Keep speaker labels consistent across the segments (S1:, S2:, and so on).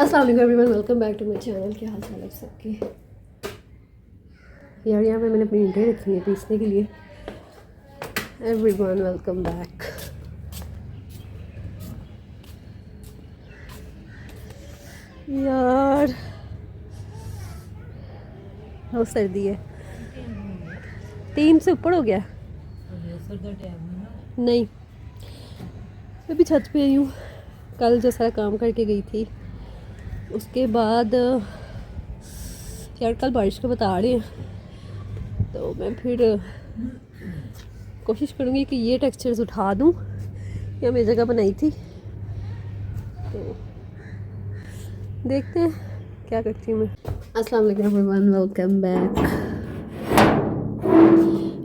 S1: अस्सलाम वालेकुम everyone, welcome back to my channel. क्या हाल चाल है सबके यार। यहाँ पे मैंने अपनी ईंटें रखी हैं पीसने के लिए। Everyone welcome back. यार बहुत सर्दी है। 3 से ऊपर हो गया। नहीं, मैं भी छत पे आई हूँ। कल जो सारा काम करके गई थी उसके बाद यार कल बारिश का बता रहे हैं, तो मैं फिर कोशिश करूँगी कि ये टेक्सचर्स उठा दूँ। या मेरी जगह बनाई थी, तो देखते हैं क्या करती हूँ मैं। अस्सलाम वालेकुम एवरीवन, वेलकम बैक।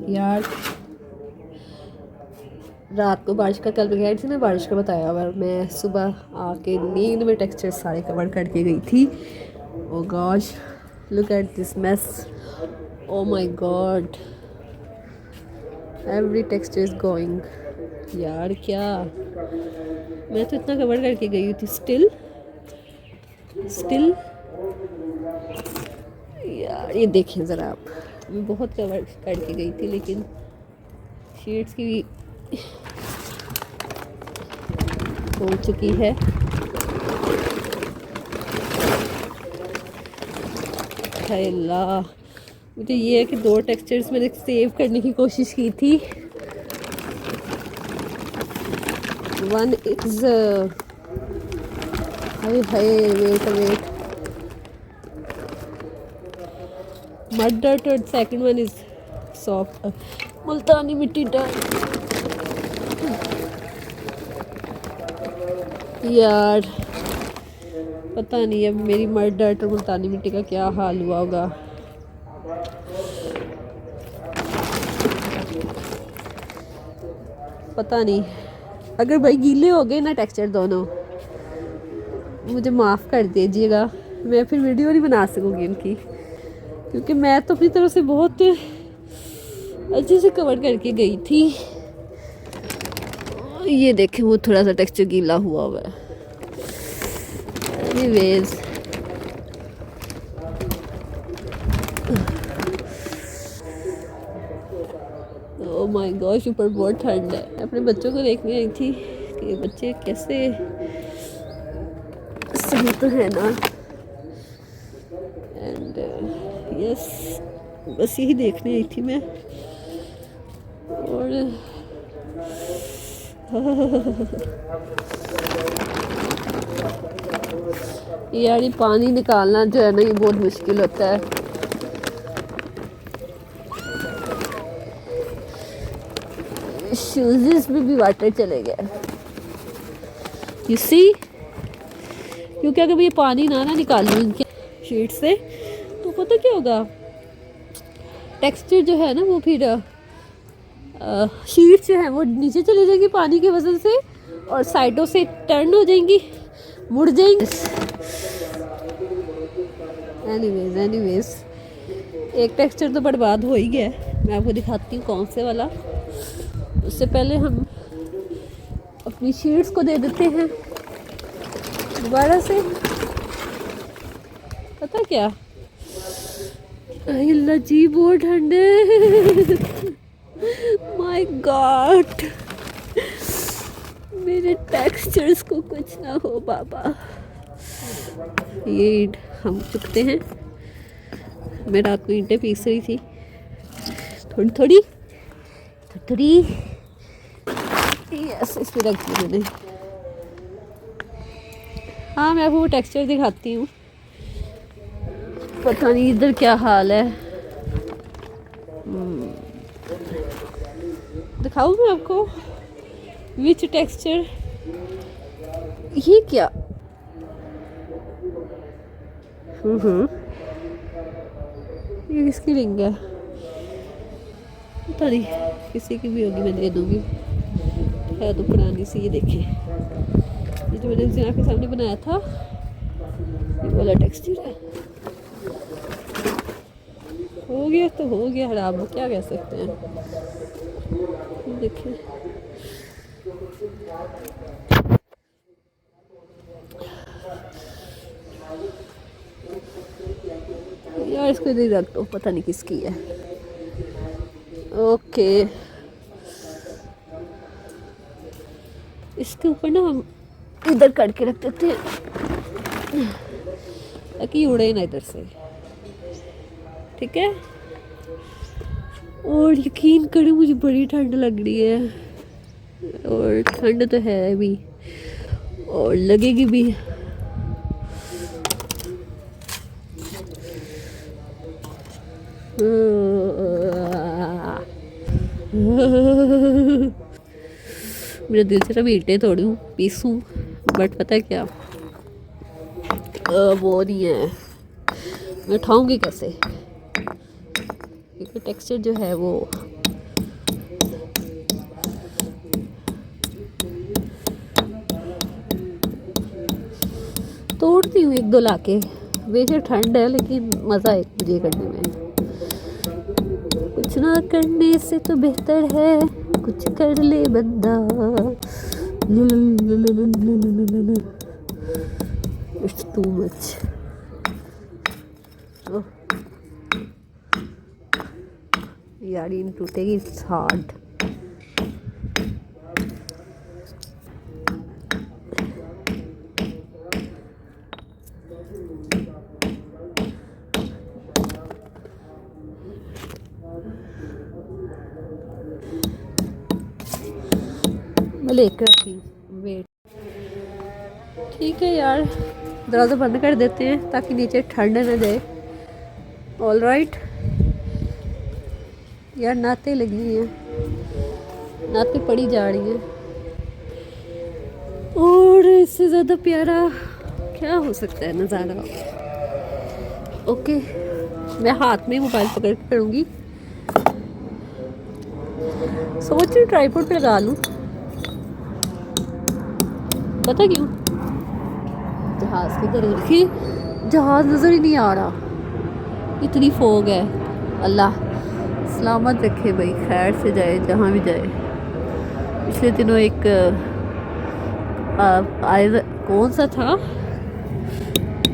S1: यार रात को बारिश का कल बगैर थी ना, बारिश का बताया हुआ। मैं सुबह आके नींद में टेक्सचर सारे कवर करके गई थी। Oh gosh, look at this mess. Oh my God, every texture is going. यार क्या, मैं तो इतना कवर करके गई थी, स्टिल यार ये देखें ज़रा आप। मैं बहुत कवर करके गई थी, लेकिन शीट्स की भी हो चुकी है। अल्लाह, मुझे ये है कि 2 टेक्सचर्स मैंने सेव करने की कोशिश की थी। One is wet mud dirt और second one is soft Multani mitti dirt. यार पता नहीं अब मेरी मड डर्ट और मुल्तानी मिट्टी का क्या हाल हुआ होगा। पता नहीं, अगर भाई गीले हो गए ना टेक्सचर दोनों, मुझे माफ़ कर दीजिएगा। मैं फिर वीडियो नहीं बना सकूँगी इनकी, क्योंकि मैं तो अपनी तरफ से बहुत अच्छे से कवर करके गई थी। ये देखें, वो थोड़ा सा टेक्सचर गीला हुआ है। एनीवेज, ओह माय गॉश, ऊपर बहुत ठंड है। अपने बच्चों को देखने आई थी कि बच्चे कैसे सही तो है ना। एंड यस, बस यही देखने आई थी मैं। और यार ये पानी निकालना जो है ना, ये बहुत मुश्किल होता है। शूज़ में भी वाटर चले गए, यू सी। क्योंकि अगर मैं ये पानी ना निकालूँ इनके शीट से, तो पता क्या होगा, टेक्सचर जो है ना वो फिर शीट जो है वो नीचे चले जाएंगी पानी की वजह से, और साइडों से टर्न हो जाएंगी, मुड़ जाएंगी। एनीवेज एक टेक्सचर तो बर्बाद हो ही गया है। मैं आपको दिखाती हूँ कौन से वाला। उससे पहले हम अपनी शीट्स को दे देते हैं दोबारा से। पता क्या, अल्लाह जी बहुत ठंडे। माय गॉड, मेरे टेक्सचर्स को कुछ ना हो बाबा। ये ईंट हम चुकते हैं। मैं रात को ईंटें पीस रही थी, थोड़ी यस, इसमें रख दी मैंने। हाँ, मैं आपको वो टेक्सचर दिखाती हूँ। पता नहीं इधर क्या हाल है। दिखाऊँ मैं आपको विच टेक्सचर। ये क्या, ये किसकी रिंग है? पता नहीं, किसी की भी होगी, मैं दे दूँगी। है तो पुरानी सी। ये देखें, ये जो मैंने ज़िना के सामने बनाया था, ये वाला टेक्सचर है। हो गया तो हो गया खराब, क्या कह सकते हैं। देखें, यार इसको इधर रख दो, पता नहीं किसकी है। ओके, इसके ऊपर ना हम इधर करके रख देते हैं ताकि उड़े ना इधर से, ठीक है। और यकीन करो मुझे बड़ी ठंड लग रही है, और ठंड तो है भी और लगेगी भी। मेरा दिल से मैं ईंटें तोड़ूं पीसूं, बट पता है क्या, वो नहीं है, मैं उठाऊंगी कैसे, क्योंकि टेक्सचर जो है वो तोड़ती हूँ एक दो लाके। वैसे ठंड है लेकिन मज़ा है मुझे करने में। कुछ ना करने से तो बेहतर है कुछ कर ले बंदा। It's too much. यार ये टूटेगी, इट्स हार्ड। मैं लेकर आती हूँ, वेट। ठीक है यार, दरवाज़ा बंद कर देते हैं ताकि नीचे ठंड न जाए। ऑल राइट यार, नाते लगी हैं, नाते पड़ी जा रही हैं, और इससे ज़्यादा प्यारा क्या हो सकता है नज़ारा। ओके, मैं हाथ में मोबाइल पकड़ के करूँगी। सोच रही ट्राइपॉड पे लगा लूँ, पता क्यों, जहाज़ की तरह रखी, जहाज़ नज़र ही नहीं आ रहा, इतनी फोग है। अल्लाह सलामत रखे भाई, खैर से जाए जहाँ भी जाए। पिछले दिनों एक कौन सा था,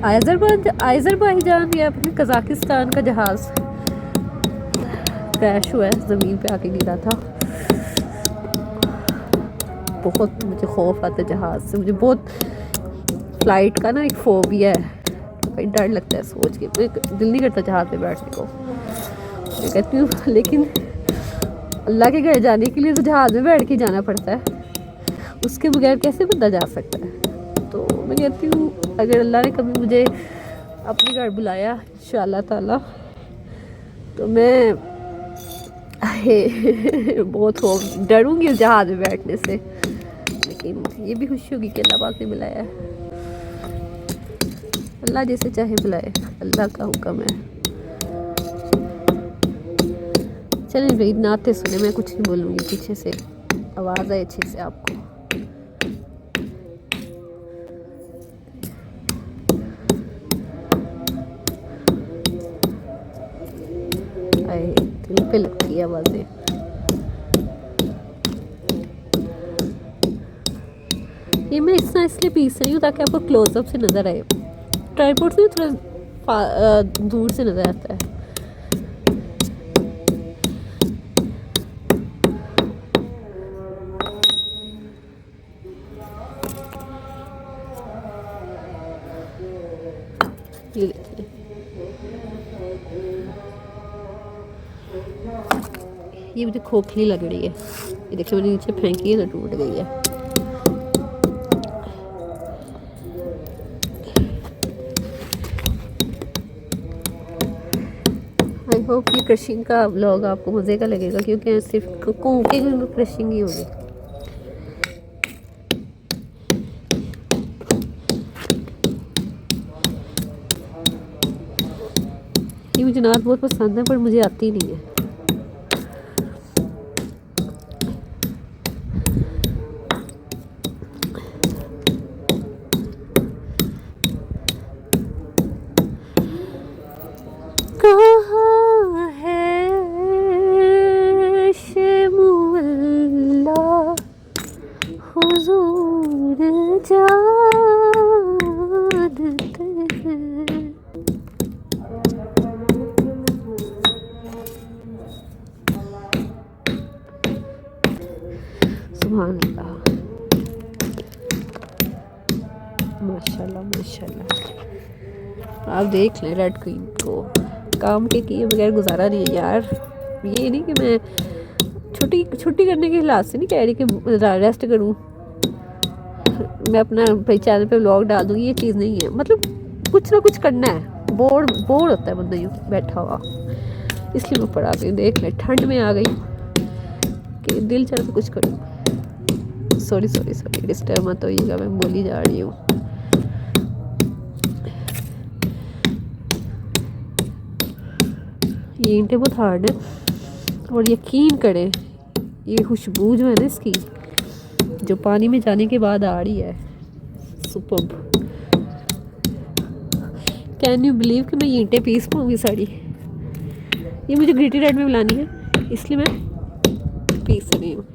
S1: आज़रबाईजान या अपने कज़ाकिस्तान का जहाज़ क्रैश हुआ है, ज़मीन पे आके गिरा था। बहुत मुझे खौफ आता है जहाज़ से, मुझे बहुत फ्लाइट का ना एक फोबिया है, कहीं डर लगता है सोच के, दिल नहीं करता जहाज़ पे बैठने को। मैं कहती हूँ लेकिन अल्लाह के घर जाने के लिए तो जहाज़ में बैठ के जाना पड़ता है, उसके बगैर कैसे बंदा जा सकता है। तो मैं कहती हूँ अगर अल्लाह ने कभी मुझे अपने घर बुलाया इंशाअल्लाह ताला, तो मैं बहुत डरूंगी उस जहाज़ में बैठने से, लेकिन ये भी खुशी होगी कि अल्लाह पाक ने बुलाया है। अल्लाह जैसे चाहे बुलाए, अल्लाह का हुक्म है। चलिए भाई, नाते सुने, मैं कुछ नहीं बोलूँगी, पीछे से आवाज़ आए अच्छे से आपको। आए दिल पे लगती है आवाज़ें। ये मैं इसलिए पीस रही हूँ ताकि आपको क्लोजअप से नज़र आए, ट्राइपॉड से थोड़ा दूर से नज़र आता है। ये देखिए, ये मुझे खोखली लग रही है, ये देखिए मैंने नीचे फेंकी है तो टूट गई है। आई होप ये क्रशिंग का व्लॉग आपको मज़े का लगेगा, क्योंकि सिर्फ कुकिंग क्रशिंग ही होगी। ये मुझे नात बहुत पसंद है पर मुझे आती नहीं है। कहाँ है शमुअल्ला हुजूर जानते हैं। माशाल्लाह माशाल्लाह। आप देख लें रेड क्वीन को, काम के किए बगैर गुजारा नहीं है यार। ये नहीं कि मैं छुट्टी करने के हिसाब से नहीं कह रही कि रेस्ट करूं, मैं अपना चैनल पे व्लॉग डाल दूँगी, ये चीज़ नहीं है। मतलब कुछ ना कुछ करना है, बोर होता है बंदा यूँ बैठा हुआ, इसलिए मैं पढ़ा गई। देख ले ठंड में आ गई कि दिल चाह तो कुछ करूँ। सॉरी डिस्टर्ब मत होइएगा, मैं बोली जा रही हूँ। ये ईंटें बहुत हार्ड है और यकीन करें ये खुशबू जो है ना इसकी, जो पानी में जाने के बाद आ रही है, सुपर्ब। कैन यू बिलीव कि मैं ये ईंटें पीस पाऊँगी सारी। ये मुझे ग्रीटी रेड में मिलानी है, इसलिए मैं पीस रही हूँ,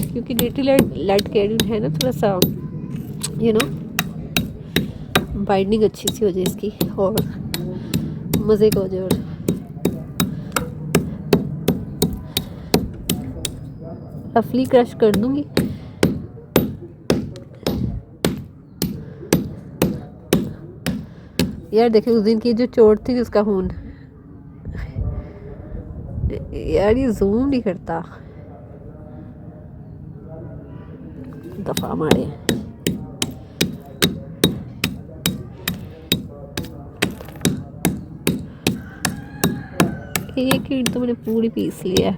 S1: क्योंकि ग्रीटी रेड के है ना थोड़ा सा यू नो बाइंडिंग अच्छी सी हो जाए इसकी और मज़े का हो जाए। और रफली क्रश कर दूंगी। यार देखिए उस दिन की जो चोट थी उसका खून, यार ये जूम नहीं करता, दफा मारे। एक ईंट तो मैंने पूरी पीस ली है।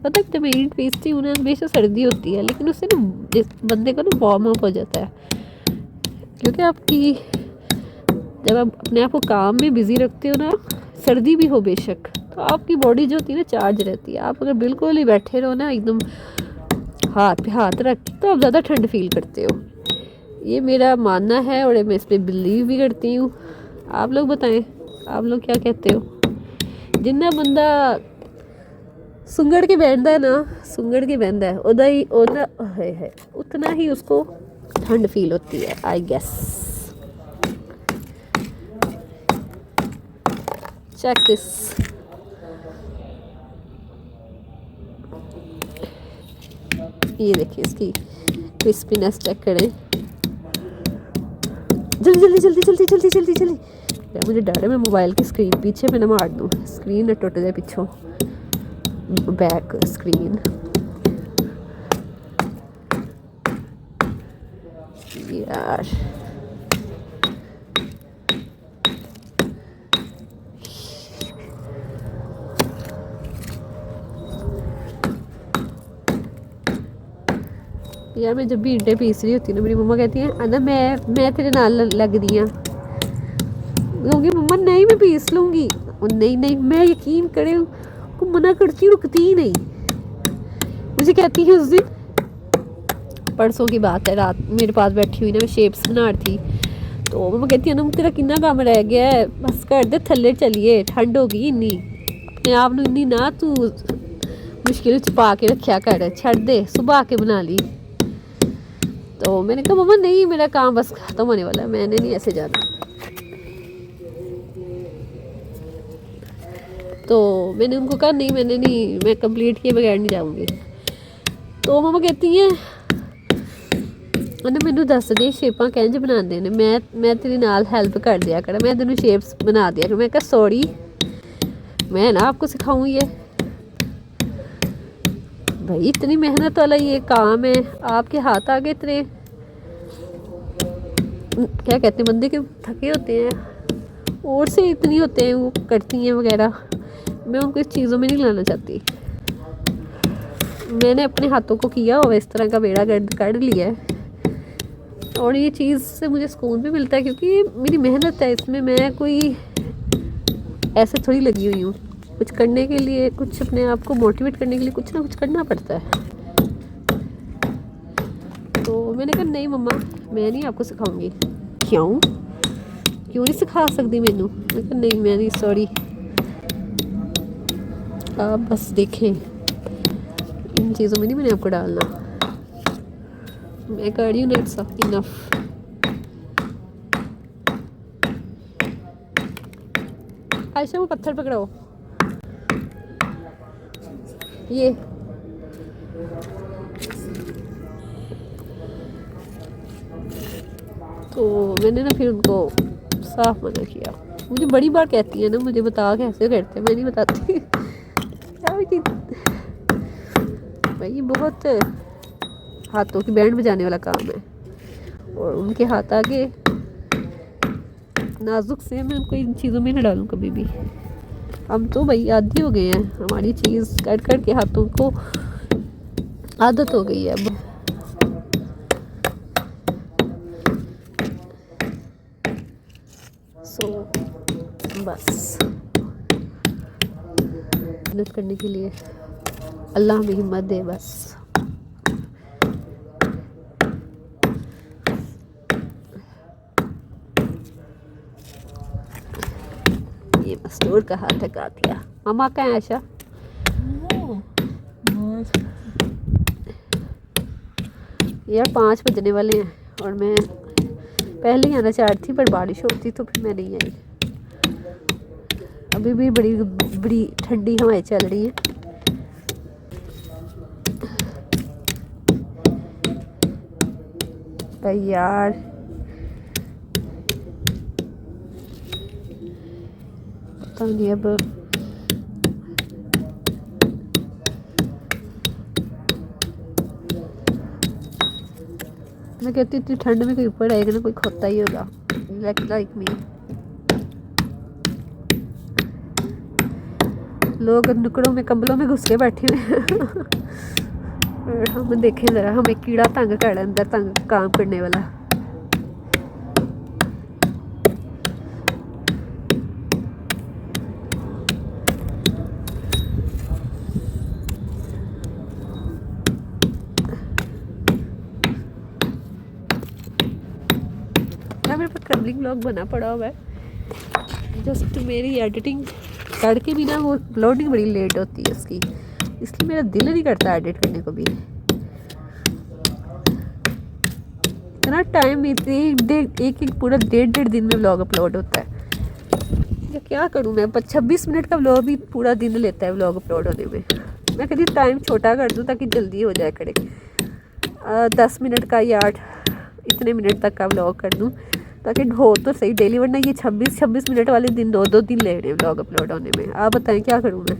S1: पता है जब मैं ईंट पीसती हूँ ना हमेशा सर्दी होती है, लेकिन उससे ना जिस बंदे को ना वार्म अप हो जाता है, क्योंकि आपकी जब आप अपने आप को काम में बिजी रखते हो ना, सर्दी भी हो बेशक, तो आपकी बॉडी जो होती है ना चार्ज रहती है। आप अगर बिल्कुल ही बैठे रहो ना एकदम हाथ पे हाथ रख, तो आप ज़्यादा ठंड फील करते हो। ये मेरा मानना है और मैं इस पर बिलीव भी करती हूँ। आप लोग बताएं, आप लोग क्या कहते हो? जिन्ना बंदा सुंगड़ के बहनदा है ना, सुंगड़ के बहनदा है उदा ही है उतना ही उसको ठंड फील होती है, आई गेस। Check this. ये देखिए इसकी क्रिस्पीनेस चेक करें। जल्दी जल्दी जल्दी जल्दी जल्दी जल्दी जल्दी। यार मुझे डर है मैं मोबाइल की स्क्रीन पीछे में ना मार दूँ, स्क्रीन ना टूट जाए पीछों, बैक स्क्रीन। यार यार मैं जब भी ईंटें पीस रही होती है ना, मेरी मम्मा कहती हैं अना मैं तेरे नाल लग रही हूँ। कहूँगी मम्मा नहीं मैं पीस लूँगी, और नहीं मैं यकीन करें को मना करती हूँ, रुकती ही नहीं। मुझे कहती है उस दिन परसों की बात है, रात मेरे पास बैठी हुई ना, मैं शेप्स बना रही थी, तो मम्मा कहती है ना तेरा कितना काम रह गया है, बस कर दे थल्ले चलिए, ठंड होगी इन्नी, अपने आप नूं इन्नी ना तू मुश्किल छुपा के रखा कर, छड़ दे सुबह आके बना ली। तो मैंने कहा मम्मा नहीं मेरा काम बस ख़त्म होने वाला है, मैंने नहीं ऐसे जाना। तो मैंने उनको कहा नहीं मैं कंप्लीट किए बगैर नहीं जाऊँगी। तो मम्मा कहती हैं मैनू दस दे शेपां कैंज बनाते ने, मैं तेरे नाल हेल्प कर दिया कर, मैं तेनों शेप्स बना दिया कर। मैं कहा सॉरी मैं ना आपको सिखाऊँ ये, भाई इतनी मेहनत वाला ये काम है, आपके हाथ आगे इतने क्या कहते हैं बंदे के थके होते हैं और से इतनी होते हैं वो करती हैं वगैरह। मैं उनको इस चीज़ों में नहीं लाना चाहती। मैंने अपने हाथों को किया और इस तरह का बेड़ा गर्द कर लिया है, और ये चीज़ से मुझे सुकून भी मिलता है, क्योंकि मेरी मेहनत है इसमें, मैं कोई ऐसे थोड़ी लगी हुई हूँ। कुछ करने के लिए, कुछ अपने आप को मोटिवेट करने के लिए कुछ ना कुछ करना पड़ता है। तो मैंने कहा नहीं मम्मा मैं नहीं आपको सिखाऊंगी। क्यों नहीं सिखा सकती मैनू? मैं कहा नहीं मैं नहीं, सॉरी आप बस देखें, इन चीज़ों में नहीं मैंने आपको डालना, मैं कर रही हूँ ना, इट्स इनफ। आयशा वो पत्थर पकड़ाओ, ये तो मैंने ना फिर उनको साफ मना किया। मुझे बड़ी बार कहती है ना, मुझे बता कैसे करते, मैं नहीं बताती। क्या भी भाई ये बहुत हाथों की बैंड बजाने वाला काम है, और उनके हाथ आगे नाजुक से, मैं उनको इन चीज़ों में न डालूं कभी भी। हम तो भाई आदी हो गए हैं, हमारी चीज़ कट कर के हाथों को आदत हो गई है अब। सो बस मेहनत करने के लिए अल्लाह हमें हिम्मत दे बस। ये मस्तूर का हाथ थका दिया। मामा कहाँ है आयशा? यार 5 बजने वाले हैं और मैं पहले ही आना चाहती थी, पर बारिश होती तो फिर मैं नहीं आई। अभी भी बड़ी बड़ी ठंडी हवाएं चल रही हैं। भाई यार पता नहीं अब मैं कहती इतनी ठंड में कोई ऊपर आएगा ना, कोई खोता ही होगा लाइक मी। लोग नुकड़ों में कंबलों में घुस के बैठे हुए हैं। और हम देखें ज़रा, हमें कीड़ा तंग कर अंदर तंग काम करने वाला। मेरे पास क्रम्बलिंग व्लॉग बना पड़ा हुआ है, जस्ट मेरी एडिटिंग करके भी ना वो अपलोडिंग बड़ी लेट होती है उसकी, इसलिए मेरा दिल नहीं करता एडिट करने को भी। इतना टाइम एक पूरा 1.5 दिन में व्लॉग अपलोड होता है। या क्या करूँ मैं, 26 मिनट का व्लॉग भी पूरा दिन लेता है व्लॉग अपलोड होने में। मैं कहती टाइम छोटा कर दूँ ताकि जल्दी हो जाए करे। 10 मिनट का या 8 इतने मिनट तक का व्लॉग कर दूँ ताकि हो तो सही डेली, वरना ये 26 मिनट वाले दिन 2 दिन ले रहे हैं व्लॉग अपलोड होने में। आप बताएं क्या करूँ मैं?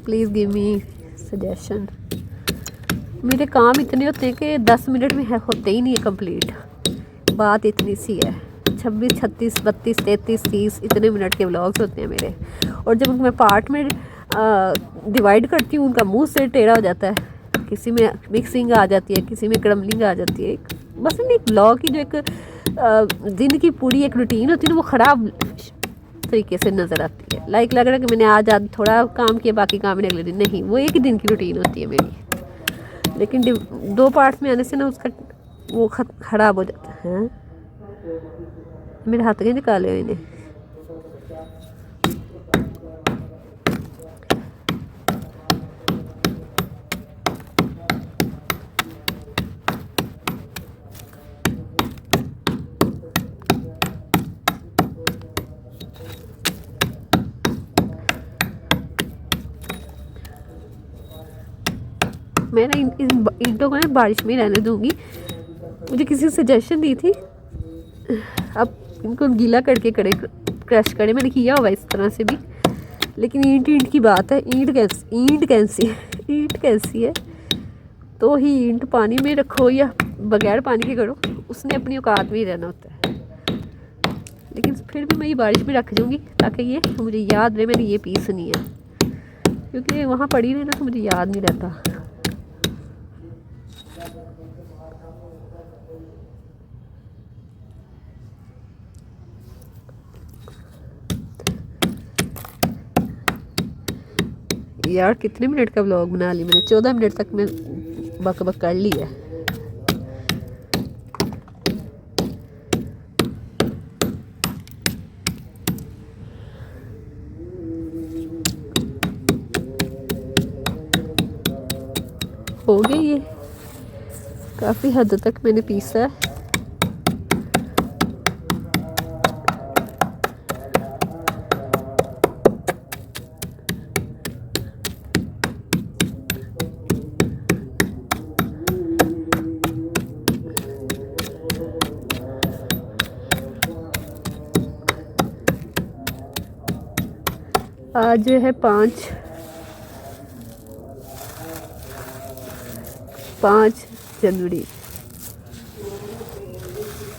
S1: Please give me suggestion. मेरे काम इतने होते हैं कि 10 मिनट में होते ही नहीं है कंप्लीट। बात इतनी सी है। 26, 36, 32, 33, 30 इतने मिनट के व्लॉग्स होते हैं मेरे, और जब मैं पार्ट में डिवाइड करती हूँ उनका मुँह से टेढ़ा हो जाता है। किसी में मिक्सिंग आ जाती है, किसी में क्रम्बलिंग आ जाती है। बस नहीं, एक ब्लॉग की जो एक दिन की पूरी एक रूटीन होती है ना, वो ख़राब तरीके से नज़र आती है। लाइक लग रहा है कि मैंने आज थोड़ा काम किया, बाकी काम मैंने अगले दिन। नहीं, वो एक ही दिन की रूटीन होती है मेरी। लेकिन 2 पार्ट्स में आने से ना उसका वो ख़राब हो जाता है। मेरे हाथ के निकाले हुए इन्हें। मैं ना इन ईंटों को ना बारिश में रहने दूंगी। मुझे किसी ने सजेशन दी थी, अब इनको गीला करके करे, क्रश करे। मैंने किया हुआ इस तरह से भी, लेकिन ईंट की बात है। ईंट कैसी है तो ही ईंट पानी में रखो या बगैर पानी के करो, उसने अपनी औकात में ही रहना होता है। लेकिन फिर भी मैं ये बारिश में रख दूँगी ताकि ये मुझे याद रहे मैंने ये पीस सुनी है, क्योंकि वहाँ पड़ी रही ना तो मुझे याद नहीं रहता। यार कितने मिनट का व्लॉग बना ली मैंने, 14 मिनट तक मैं बक कर ली है। हो गई ये, काफ़ी हद तक मैंने पीसा है। आज है 5 जनवरी।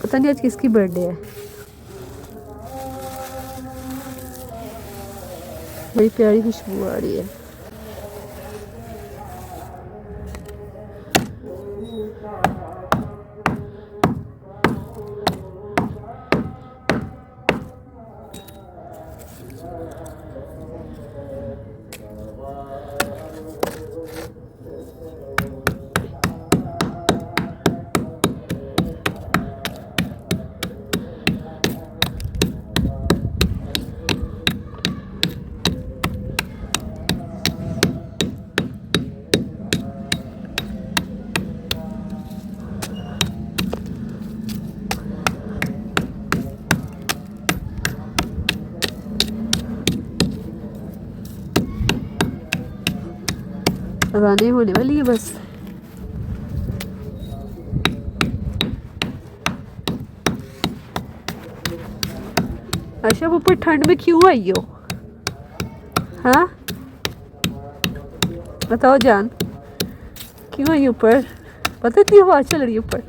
S1: पता नहीं आज किसकी बर्थडे है। बड़ी प्यारी खुशबू आ रही है। लगाने होने वाली है बस। अच्छा ऊपर ठंड में क्यों आई हो? हाँ बताओ जान, क्यों आई ऊपर? पता इतनी हवा चल रही है ऊपर।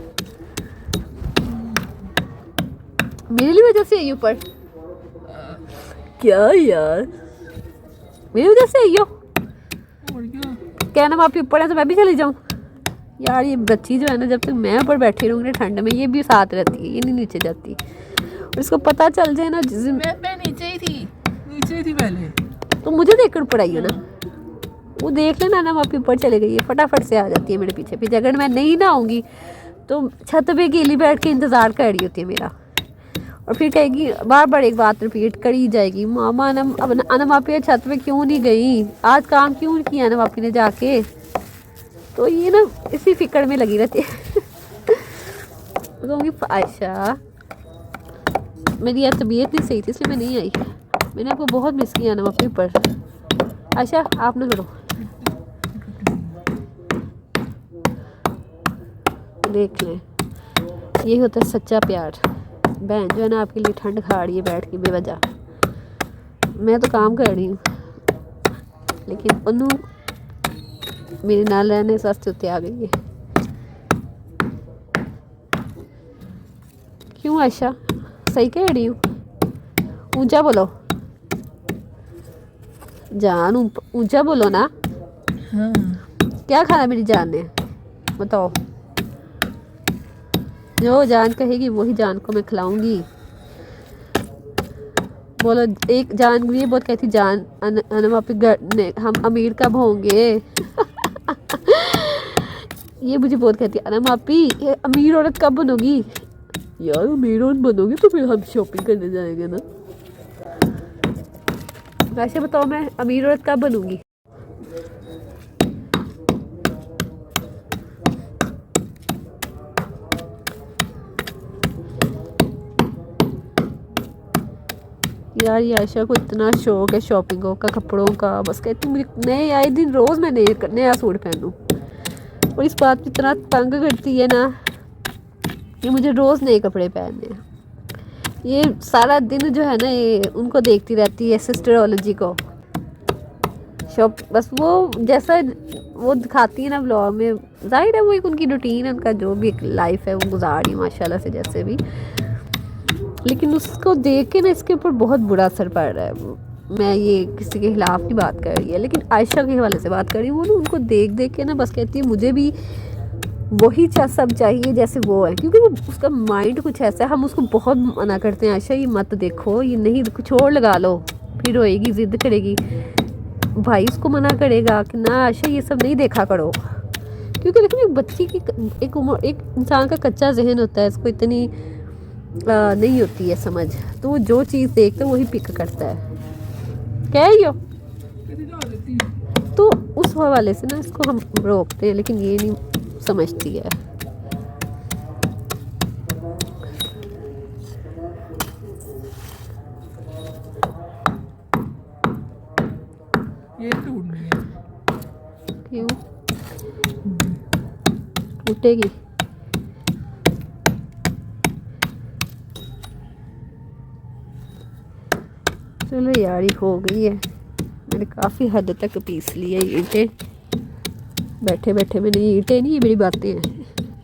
S1: मेरे लिए वजह से आई ऊपर? क्या यार, मेरी वजह से आई हो? कहना आप ऊपर है तो मैं भी चली जाऊँ? यार ये बच्ची जो है ना, जब तक मैं ऊपर बैठी रहूँगी ठंड में, ये भी साथ रहती है, ये नहीं नीचे जाती। और इसको पता चल जाए ना, जिस दिन
S2: मैं नीचे ही थी पहले,
S1: तो मुझे देखकर ऊपर आई हो ना। वो देख लेना ना, आप ऊपर चले गई है, फटाफट से आ जाती है मेरे पीछे पीछे। अगर मैं नहीं ना आऊँगी तो छत पे अकेली बैठ के इंतज़ार कर रही होती है मेरा। और फिर कहेगी बार बार एक बात रिपीट करी जाएगी, मामा अनमापी छत पे क्यों नहीं गई, आज काम क्यों नहीं किया अनमापी ने जाके। तो ये ना इसी फिक्र में लगी रहती है। कहूँगी आयशा मेरी यार तबीयत नहीं सही थी इसलिए मैं नहीं आई, मैंने आपको बहुत मिस किया अनमापी पर। आयशा आप ना करो, देख लें ये होता है सच्चा प्यार। बहन जो है ना आपके लिए ठंड खा रही है बैठ के बेवजह। मैं तो काम कर रही हूँ, लेकिन उन्नू मेरे नाल रहने वास्ते उत्ते आ गई है। क्यों आयशा, सही कह रही हूँ? ऊंचा बोलो जान, ऊंचा बोलो ना।
S2: हाँ।
S1: क्या खाना मेरी जान ने, बताओ? जो जान कहेगी वही जान को मैं खिलाऊंगी। बोलो एक जान ये बहुत कहती, जान हम अमीर कब होंगे? ये मुझे बहुत कहती है अनम आपी अमीर औरत कब बनोगी? यार अमीर औरत बनोगी तो फिर हम शॉपिंग करने जाएंगे ना। वैसे बताओ मैं अमीर औरत कब बनूंगी? यार ये आयशा को इतना शौक है शॉपिंगों का, कपड़ों का, बस कहती मुझे नए आए दिन रोज़ मैं नया सूट पहनूं। और इस बात पे इतना तंग करती है ना कि मुझे रोज़ नए कपड़े पहनने हैं। ये सारा दिन जो है ना ये उनको देखती रहती है सिस्टरोलॉजी को शॉप, बस वो जैसा वो दिखाती है ना ब्लॉग में, जाहिर है वो एक उनकी रूटीन है, उनका जो भी एक लाइफ है वो गुजार रही माशाल्लाह से जैसे भी। लेकिन उसको देख के ना इसके ऊपर बहुत बुरा असर पड़ रहा है। मैं ये किसी के खिलाफ नहीं बात कर रही है, लेकिन आयशा के हवाले से बात कर रही हूँ। वो ना उनको देख देख के ना बस कहती है मुझे भी वही सब चाहिए जैसे वो है, क्योंकि वो उसका माइंड कुछ ऐसा है। हम उसको बहुत मना करते हैं आयशा ये मत देखो, ये नहीं, कुछ और लगा लो, फिर रोएगी, ज़िद करेगी, भाई उसको मना करेगा कि ना आयशा ये सब नहीं देखा करो। क्योंकि देखो एक बच्ची की एक उम्र, एक इंसान का कच्चा जहन होता है, इसको इतनी नहीं होती है समझ, तो वो जो चीज़ देखता है वही पिक करता है। क्या है यो? तो उस हवाले से ना इसको हम रोकते हैं, लेकिन ये नहीं समझती है।
S2: ये टूटनी है।
S1: क्यों टूटेगी? चलो यार हो गई है। मैंने काफ़ी हद तक पीस ली है ईंटें। बैठे बैठे मैंने ये ईंटें नहीं, ये मेरी बातें हैं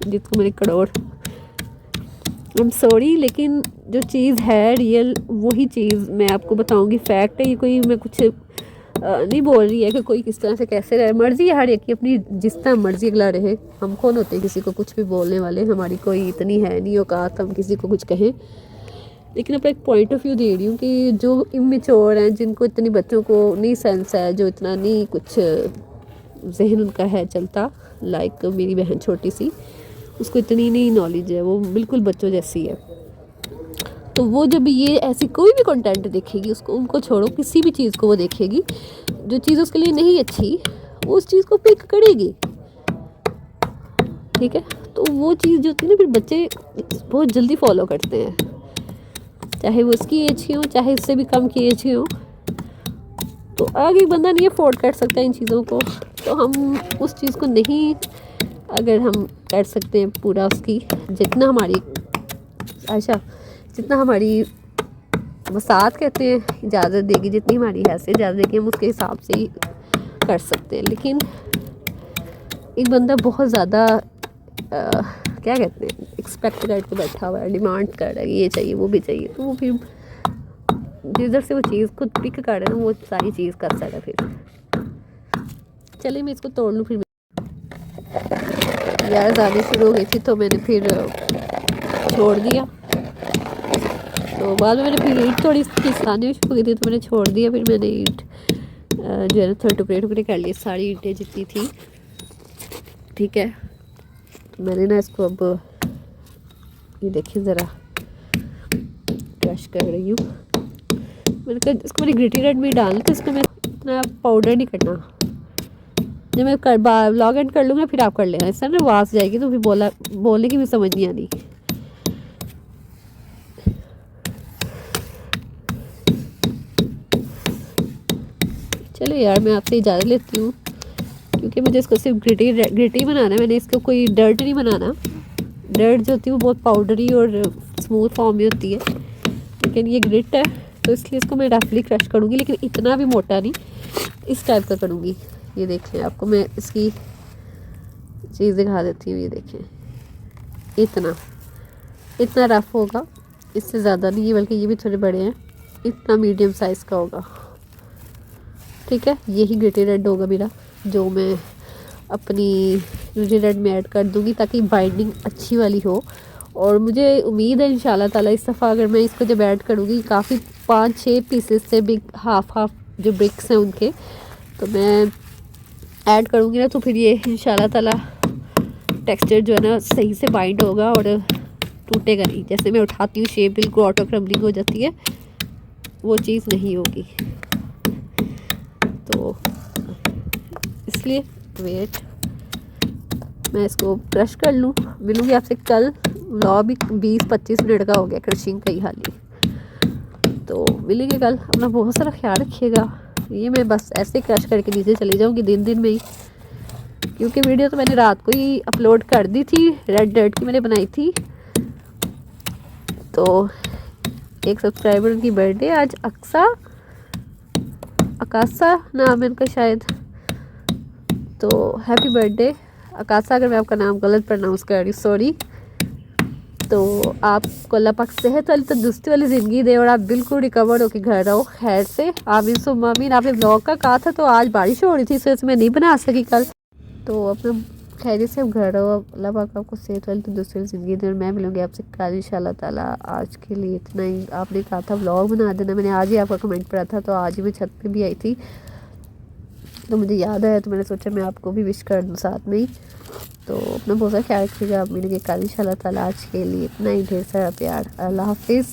S1: जिसको मैंने करोड़। आई एम सॉरी, लेकिन जो चीज़ है रियल वही चीज़ मैं आपको बताऊंगी, फैक्ट है ये। कोई मैं कुछ नहीं बोल रही है कि कोई किस तरह से कैसे रहे, मर्जी है हर एक की अपनी, जिस तरह मर्जी अगला रहे। हम कौन होते हैं किसी को कुछ भी बोलने वाले, हमारी कोई इतनी है नहीं औकात हम किसी को कुछ कहें। लेकिन अपना एक पॉइंट ऑफ व्यू दे रही हूँ कि जो इमेच्योर हैं, जिनको इतनी बच्चों को नहीं सेंस है, जो इतना नहीं कुछ जहन उनका है चलता, लाइक मेरी बहन छोटी सी, उसको इतनी नहीं नॉलेज है, वो बिल्कुल बच्चों जैसी है। तो वो जब ये ऐसी कोई भी कंटेंट देखेगी, उसको उनको छोड़ो, किसी भी चीज़ को वो देखेगी, जो चीज़ उसके लिए नहीं अच्छी वो उस चीज़ को पिक करेगी, ठीक है। तो वो चीज़ जो होती है ना, फिर बच्चे बहुत जल्दी फॉलो करते हैं, चाहे वो उसकी एज की हो, चाहे उससे भी कम की एज की हो। तो आगे बंदा नहीं अफोर्ड कर सकता इन चीज़ों को, तो हम उस चीज़ को नहीं, अगर हम कर सकते हैं पूरा उसकी जितना हमारी आशा, जितना हमारी वसात कहते हैं इजाज़त देगी, जितनी हमारी हैसियत इजाज़त देगी, हम उसके हिसाब से ही कर सकते हैं। लेकिन एक बंदा बहुत ज़्यादा क्या कहते हैं एक्सपेक्ट करके बैठा हुआ है, डिमांड कर रहा है, ये चाहिए वो भी चाहिए, तो वो फिर जिधर से वो चीज़ खुद पिक कर रहे हैं वो सारी चीज़ कर सकता है। फिर चलिए मैं इसको तोड़ लूँ। फिर यार आने शुरू हो गई थी तो मैंने फिर छोड़ दिया, तो बाद में मैंने फिर ईंट थोड़ी खिसकानी शुरू की थी तो मैंने छोड़ दिया। फिर मैंने ईंट जो है ना थोड़े टुकड़े टुकड़े कर लिए, सारी ईंटें जितनी थी, ठीक है। तो मैंने ना इसको अब ये देखिए ज़रा क्रश कर रही हूँ। मैंने कहा इसको मैंने ग्रिटी रेड में डालना, तो इसको मैं इतना पाउडर नहीं करना। जब मैं व्लॉग एंड कर लूँगा फिर आप कर लेना, इससे ना आवाज़ जाएगी तो फिर बोलने की भी समझ नहीं आनी। चलो यार मैं आपसे इजाज़त लेती हूँ, क्योंकि मुझे इसको सिर्फ ग्रिटी बनाना है, मैंने इसको कोई डर्ट नहीं बनाना। डर्ट जो होती है वो बहुत पाउडरी और स्मूथ फॉर्म में होती है, लेकिन ये ग्रिट है तो इसलिए इसको मैं रफली क्रश करूँगी, लेकिन इतना भी मोटा नहीं, इस टाइप का करूँगी। ये देखें, आपको मैं इसकी चीज़ दिखा देती हूँ। ये देखें, इतना रफ होगा, इससे ज़्यादा नहीं है, बल्कि ये भी थोड़े बड़े हैं, इतना मीडियम साइज़ का होगा, ठीक है। यही ग्रिटी रेड होगा मेरा, जो मैं अपनी ग्रिटी रेड में ऐड कर दूँगी ताकि बाइंडिंग अच्छी वाली हो। और मुझे उम्मीद है इंशाल्लाह ताला इस दफ़ा अगर मैं इसको जब ऐड करूँगी, काफ़ी 5-6 पीसेस से बिग हाफ जो ब्रिक्स हैं उनके, तो मैं ऐड करूँगी ना, तो फिर ये इंशाल्लाह ताला टेक्सचर जो है ना सही से बाइंड होगा और टूटेगा नहीं। जैसे मैं उठाती हूँ शेप बिल्कुल ऑटो क्रम्बलिंग हो जाती है, वो चीज़ नहीं होगी। तो इसलिए वेट, मैं इसको क्रश कर लूँ। मिलूँगी आपसे कल। व्लॉग भी 20-25 मिनट का हो गया क्रशिंग का ही हाली, तो मिलेंगे कल। अपना बहुत सारा ख्याल रखिएगा। ये मैं बस ऐसे क्रश करके नीचे चली जाऊँगी दिन में ही, क्योंकि वीडियो तो मैंने रात को ही अपलोड कर दी थी, रेड डर्ट की मैंने बनाई थी। तो एक सब्सक्राइबर की बर्थडे आज, अकासा नाम है उनका शायद, तो हैप्पी बर्थडे अकासा। अगर मैं आपका नाम गलत प्रोनाउंस कर रही हूँ, सॉरी। तो आपको अल्लाह पाक सेहत वाली तंदुरुस्ती वाली ज़िंदगी दे और आप बिल्कुल रिकवर होकर घर रहो खैर से, आमीन सुम्मा आमीन। आपने ब्लॉग का कहा था, तो आज बारिश हो रही थी, इस वजह से मैं नहीं बना सकी कल। तो अपना खैरियत से घर रहो, अल्लाह पाक आपको सेहत वाली तंदुरुस्ती वाली ज़िंदगी दे। और मैं मिलूँगी आपसे कल इंशाल्लाह ताला। आज के लिए इतना ही। आपने कहा था व्लॉग बना देना, मैंने आज ही आपका कमेंट पढ़ा था, तो आज ही मैं छत पे भी आई थी, तो मुझे याद आया, तो मैंने सोचा मैं आपको भी विश कर दूँ साथ में ही। तो अपना बहुत सारा ख्याल रखिएगा। आप मिलेंगे कल इंशाल्लाह ताला। आज के लिए इतना ही, ढेर सारा प्यार। अल्लाह हाफिज़।